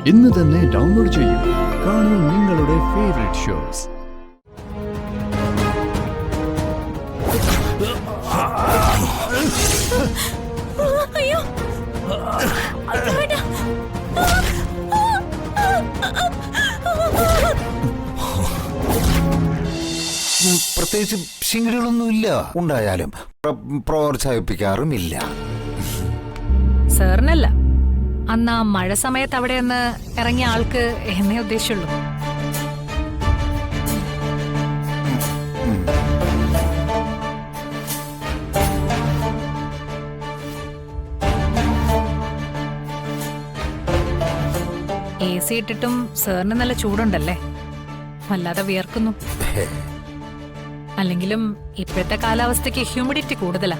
ഇന്ന് തന്നെ ഡൗൺലോഡ് ചെയ്യൂ. കാണൂ നിങ്ങളുടെ ഫേവറേറ്റ് ഷോസ്. അയ്യോ പ്രത്യേകിച്ച് ശിങ്കിടികളൊന്നുമില്ല, ഉണ്ടായാലും പ്രോത്സാഹിപ്പിക്കാറുമില്ല. സാറിനല്ല, അന്ന് ആ മഴ സമയത്ത് അവിടെ നിന്ന് ഇറങ്ങിയ ആൾക്ക് എന്നേ ഉദ്ദേശിച്ചുള്ളൂ. AC ഇട്ടിട്ടും സാറിന് നല്ല ചൂടുണ്ടല്ലേ, വല്ലാതെ വിയർക്കുന്നു. അല്ലെങ്കിലും ഇപ്പോഴത്തെ കാലാവസ്ഥയ്ക്ക് ഹ്യൂമിഡിറ്റി കൂടുതലാ.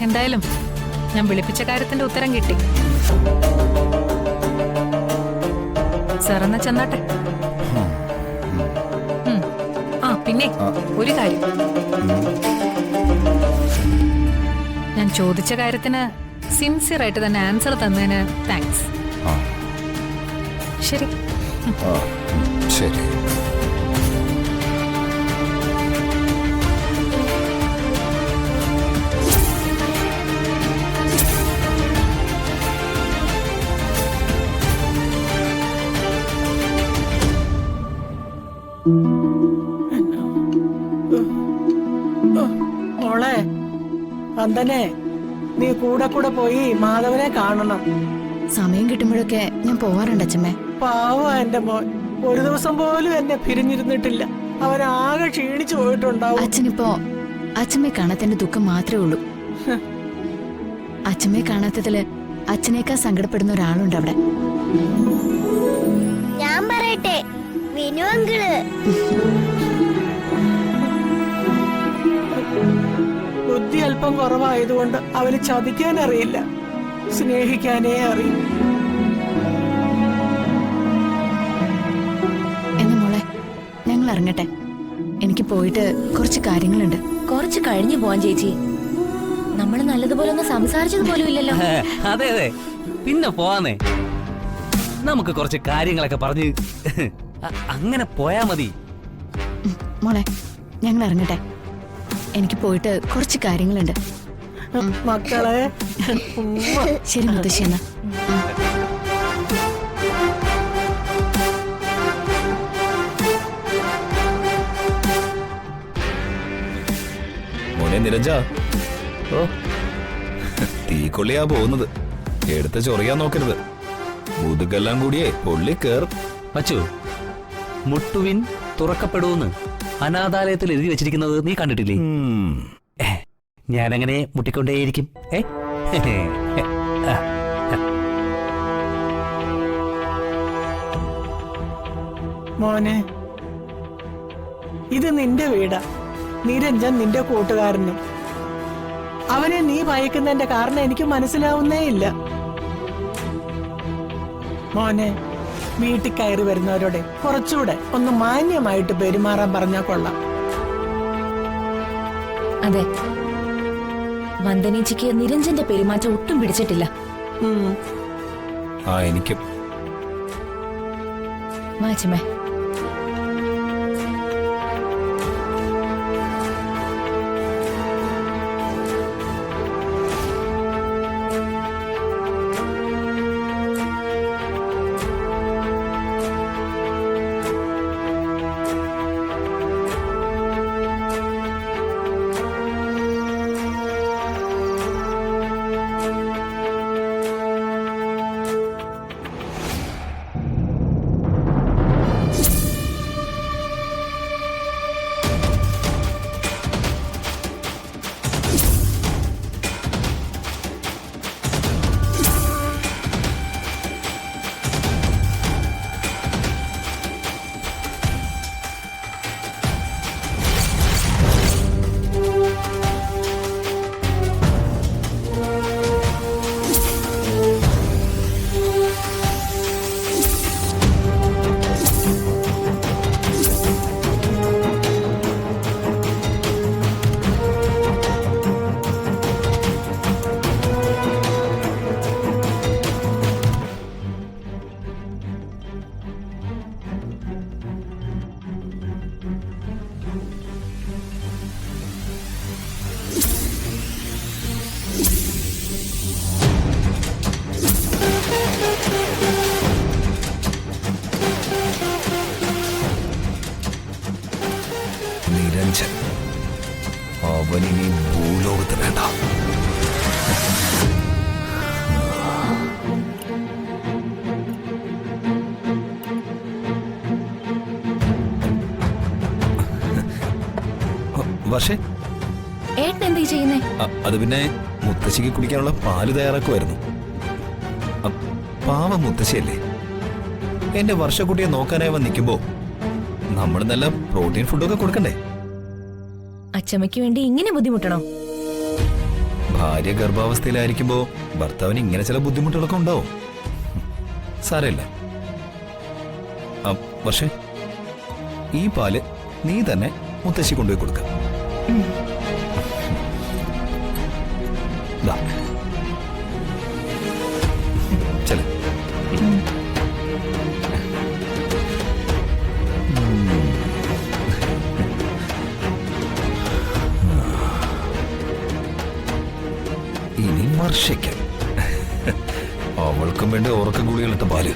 എന്തായാലും ഞാൻ വിളിപ്പിച്ച കാര്യത്തിന്റെ ഉത്തരം കിട്ടി. സാറെന്നാ ചെന്നാട്ടെ. ആ പിന്നെ ഒരു കാര്യം, ഞാൻ ചോദിച്ച കാര്യത്തിന് സിൻസിയർ ആയിട്ട് തന്നെ ആൻസർ തന്നതിന് താങ്ക്സ്. ശരി ശരി. മോളെ വന്ദനെ, നീ കൂടെ പോയി മാധവനെ കാണണം. സമയം കിട്ടുമ്പോഴൊക്കെ ഞാൻ പോവാറുണ്ട് അച്ഛമ്മേ. പാവ എന്റെ മോൻ, ഒരു ദിവസം പോലും എന്നെ പിരിഞ്ഞിരുന്നിട്ടില്ല. അവനാകെ ക്ഷീണിച്ചു പോയിട്ടുണ്ടാവും. അച്ഛനിപ്പോ അച്ഛമ്മയെ കാണാത്തതിന്റെ ദുഃഖം മാത്രമേ ഉള്ളൂ. അച്ഛമ്മയെ കാണാത്തതില് അച്ഛനേക്കാൾ സങ്കടപ്പെടുന്ന ഒരാളുണ്ട് അവിടെ. ഞാൻ പറയട്ടെ, വിനു അങ്കിള്. ബുദ്ധി അല്പം കുറവായതുകൊണ്ട് അവന് ചതിക്കാൻ അറിയില്ല, സ്നേഹിക്കാനേ അറിയും. എന്നാ മോളെ, ഞങ്ങൾ ഇറങ്ങട്ടെ. എനിക്ക് പോയിട്ട് കുറച്ച് കാര്യങ്ങളുണ്ട്. കുറച്ച് കഴിഞ്ഞു പോവാൻ ചേച്ചി. നമ്മൾ നല്ലതുപോലെ ഒന്ന് സംസാരിച്ചത് പോലും ഇല്ലല്ലോ. അതെ അതെ, പിന്നെ പോവാന്നേ. നമുക്ക് കുറച്ച് കാര്യങ്ങളൊക്കെ പറഞ്ഞ് അങ്ങനെ പോയാ മതി. മോളെ, ഞങ്ങൾ ഇറങ്ങട്ടെ. എനിക്ക് പോയിട്ട് കുറച്ച് കാര്യങ്ങളുണ്ട്. മക്കളെ, ശരി മുത്തശ്ശി. എന്നാ മോനെ നിരഞ്ജ, ഓ തീക്കൊള്ളിയാ പോകുന്നത്. എടുത്ത് ചൊറിയാൻ നോക്കരുത്, മുതുകെല്ലാം കൂടിയേ പൊള്ളി കേറും. വച്ചു, മുട്ടുവിൻ തുറക്കപ്പെടൂന്ന് അനാഥാലയത്തിൽ എഴുതി വെച്ചിരിക്കുന്നത് നീ കണ്ടിട്ടില്ലേ? ഞാനങ്ങനെ മുട്ടിക്കൊണ്ടേയിരിക്കും. മോനെ, ഇത് നിന്റെ വീടാ. നിരഞ്ജൻ നിന്റെ കൂട്ടുകാരനും. അവനെ നീ ഭയക്കുന്നതിന്റെ കാരണം എനിക്ക് മനസ്സിലാവുന്നേ ഇല്ല. മോനെ, വീട്ടിൽ കയറി വരുന്നവരോടെ കുറച്ചുകൂടെ ഒന്ന് മാന്യമായിട്ട് പെരുമാറാൻ പറഞ്ഞാ കൊള്ളാം. അതെ, വന്ദനേച്ചിക്ക് നിരഞ്ജന്റെ പെരുമാറ്റം ഒട്ടും പിടിച്ചിട്ടില്ല. എനിക്കും. മാച്ചമ്മേ, പക്ഷേ ഏട്ടൻ എന്താ ഈ ചെയ്യുന്നേ? അത് പിന്നെ മുത്തശ്ശിക്ക് കുടിക്കാനുള്ള പാല് തയ്യാറാക്കുമായിരുന്നു. പാവം മുത്തശ്ശിയല്ലേ, എന്റെ വർഷക്കുട്ടിയെ നോക്കാനായി വന്ന് നിൽക്കുമ്പോ നമ്മൾ നല്ല പ്രോട്ടീൻ ഫുഡൊക്കെ കൊടുക്കണ്ടേ? അച്ചമ്മയ്ക്ക് വേണ്ടി ഇങ്ങനെ ബുദ്ധിമുട്ടണോ? ഭാര്യ ഗർഭാവസ്ഥയിലായിരിക്കുമ്പോ ഭർത്താവിന് ഇങ്ങനെ ചില ബുദ്ധിമുട്ടുകളൊക്കെ ഉണ്ടാവും. സാരമില്ല. പക്ഷേ ഈ പാല് നീ തന്നെ മുത്തശ്ശി കൊണ്ടുപോയി കൊടുക്ക. ചെല ഇനി വർഷിക്കാം. അവൾക്കും വേണ്ടി ഉറക്ക ഗുളികളിട്ട പാല്.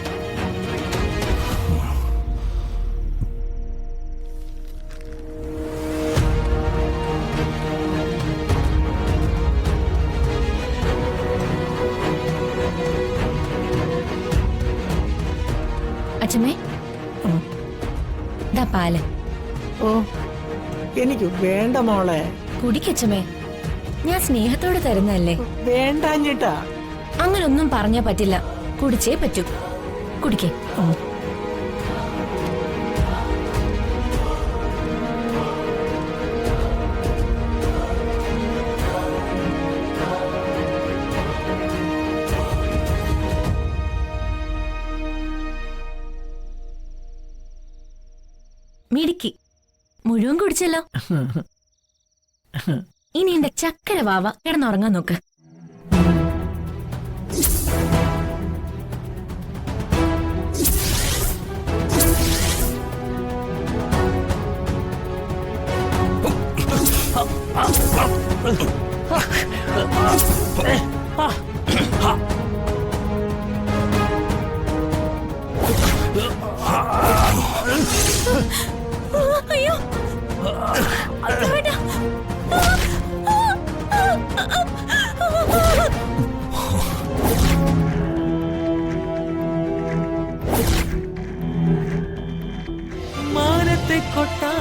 അച്ചമ്മേ, ദാ പാല്. ഓ, എനിക്ക് വേണ്ട മോളെ. കുടിക്കച്ചമ്മേ, ഞാൻ സ്നേഹത്തോടെ തരുന്നതല്ലേ. വേണ്ടാഞ്ഞിട്ടാ. അങ്ങനൊന്നും പറഞ്ഞാ പറ്റില്ല, കുടിച്ചേ പറ്റൂ. കുടിക്കേ. മിടുക്കി, മുഴുവൻ കുടിച്ചല്ലോ. ഇനി എന്റെ ചക്കര വാവ കിടന്നുറങ്ങാൻ നോക്ക്. അയ്യോ, മാനത്തെ കൊട്ടാ